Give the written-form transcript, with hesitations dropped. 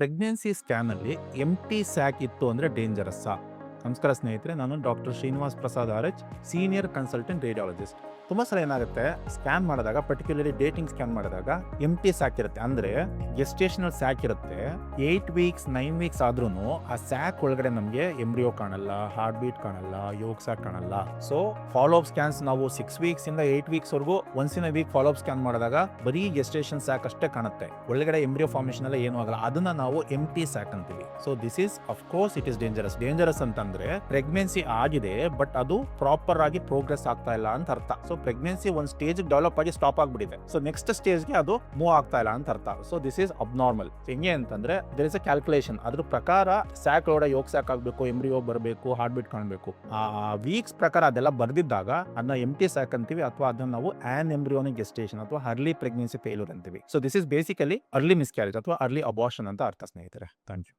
Pregnancy ಸ್ಕ್ಯಾನಲ್ಲಿ ಎಂಟಿ sack ಇತ್ತು ಅಂದರೆ ಡೇಂಜರಸ್ಸಾ? ನಮಸ್ಕಾರ ಸ್ನೇಹಿತರೆ, ನಾನು doctor Srinivas Prasad RH, senior consultant radiologist. ತುಂಬ ಸಲ ಏನಾಗುತ್ತೆ, ಸ್ಕ್ಯಾನ್ ಮಾಡಿದಾಗ, ಪರ್ಟಿಕ್ಯುಲರ್ಲಿ ಡೇಟಿಂಗ್ ಸ್ಕ್ಯಾನ್ ಮಾಡಿದಾಗ ಎಂಟಿ ಸ್ಯಾಕ್ ಇರುತ್ತೆ, ಅಂದರೆ ಗೆಸ್ಟೇಷನಲ್ ಸ್ಯಾಕ್ ಇರುತ್ತೆ. 8 ವೀಕ್ಸ್ 9 ವೀಕ್ಸ್ ಆದ್ರೂ ಆ ಸ್ಯಾಕ್ ಒಳಗಡೆ ನಮಗೆ ಎಂಬ್ರಿಯೋ ಕಾಣಲ್ಲ, ಹಾರ್ಟ್ ಬೀಟ್ ಕಾಣಲ್ಲ, ಯೋಗ್ ಸ್ಯಾಕ್ ಕಾಣಲ್ಲ. ಸೊ ಫಾಲೋ ಅಪ್ ಸ್ಕ್ಯಾನ್ಸ್ ನಾವು 6 ವೀಕ್ಸ್ ಇಂದ 8 ವೀಕ್ಸ್ ವರೆಗೂ once in week follow up scan ಮಾಡಿದಾಗ ಬರೀ ಗೆಸ್ಟೇಷನ್ ಸ್ಯಾಕ್ ಅಷ್ಟೇ ಕಾಣುತ್ತೆ, ಒಳಗಡೆ ಎಂಬ್ರಿಯೋ ಫಾರ್ಮೇಷನ್ ಎಲ್ಲ ಏನೂ ಆಗಲ್ಲ. ಅದನ್ನ ನಾವು ಎಂಟಿ ಸ್ಯಾಕ್ ಅಂತೀವಿ. So this is of course it is dangerous ಅಂತಂದ್ರೆ ಪ್ರೆಗ್ನೆನ್ಸಿ ಆಗಿದೆ ಬಟ್ ಅದು ಪ್ರಾಪರ್ ಆಗಿ ಪ್ರೋಗ್ರೆಸ್ ಆಗ್ತಾ ಇಲ್ಲ ಅಂತ ಅರ್ಥ. ಸೊ ಪ್ರೆಗ್ನೆನ್ಸಿ ಒಂದು ಸ್ಟೇಜ್ ಡೆವಲಪ್ ಆಗಿ ಸ್ಟಾಪ್ ಆಗ್ಬಿಟ್ಟಿದೆ, ಸೊ ನೆಕ್ಸ್ಟ್ ಸ್ಟೇಜ್ಗೆ ಅದು ಮೂವ್ ಆಗ್ತಾ ಇಲ್ಲ ಅಂತ ಅರ್ಥ. So this is abnormal. ಹೆಂಗೆ ಅಂತಂದ್ರೆ ದೇರ್ ಇಸ್ ಅ ಕ್ಯಾಲ್ಕುಲೇಷನ್, ಅದ್ರ ಪ್ರಕಾರ ಸ್ಯಾಕ್ ಒಳಗಡೆ ಯೋಗ್ ಸ್ಯಾಕ್ ಆಗಬೇಕು, ಎಂಬ್ರಿಯೋ ಬರಬೇಕು, ಹಾರ್ಟ್ ಬೀಟ್ ಕಾಣಬೇಕು. ಆ ವೀಕ್ಸ್ ಪ್ರಕಾರ ಅದೆಲ್ಲ ಬರ್ದಿದ್ದಾಗ ಅದನ್ನ ಎಂಟಿ ಸ್ಯಾಕ್ ಅಂತೀವಿ, ಅಥವಾ ಅದನ್ನ ನಾವು ಆನ್ ಎಂಬ್ರಿಯೋನಿಕ್ ಗೆಸ್ಟೇಷನ್ ಅಥವಾ ಅರ್ಲಿ ಪ್ರೆಗ್ನೆನ್ಸಿ ಫೇಲ್ಯೂರ್ ಅಂತೀವಿ. So this is basically early miscarriage ಅಥವಾ ಅರ್ಲಿ ಅಬಾರ್ಷನ್ ಅಂತ ಅರ್ಥ ಸ್ನೇಹಿತರೆ. Thank you.